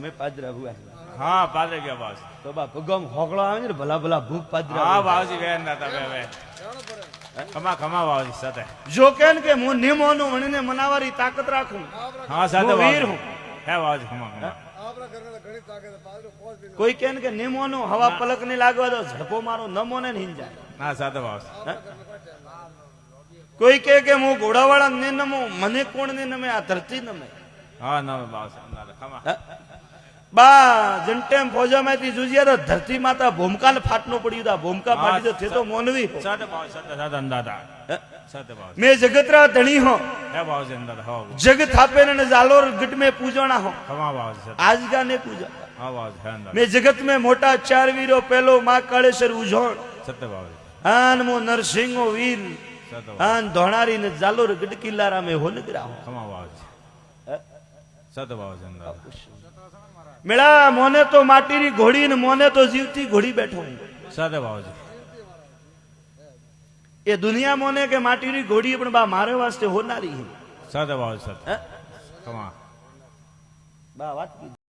मैं पादरा हुआ हाँ पादरे गया बास तो बा भगम होकड़ा आवे ने भला भला भूख पादरा हाँ बावजी वेन ना तबे वे खमा खमा बावजी साथे जो कहन के मु निमोनो वणने मनावारी ताकत राखूं हाँ साथे वीर हूं है बावजी खमा खमा कोई कहन के निमोनो हवा पलक नहीं लागवा दो झड़पो मारो न मोने नहीं जाए ना साथे बावस कोई कहे के मु घोड़ावाड़ा ने नमो मने कोण ने नमे आ धरती नमे हाँ ना बावस ना खमा बा जंटेम फौजा में थी जुजिया तो धरती माता भूमका ने फाटनो पड़ी था भूमका फाटी तो थे तो मोनवी हो साथे बावस साथे अंदाता साथे बावस मैं जगतरा धनी हो है बावजी अंदाता हो जग थापे ने जालोर गट में पूजोना हो खमा बावजी साथे आज का ने पूजा हाँ बावजी है अंदाता मैं जगत में मोटा चार वीरो पहलो मां कालेश्वर उजोण साथे बावजी आन मो नरसिंहो वीर साथे आन धोणारी ने जालोर गट किल्लारा में हो नगरा हो खमा बावजी साथे बावजी अंदाता मेरा मोने तो माटी री घोड़ी ने मोने तो जीवती घोड़ी बैठो साथे बावजी ये दुनिया मोने के माटी री घोड़ी पण बा मारे वास्ते होनारी है साथे बावजी साथे खमा बा बात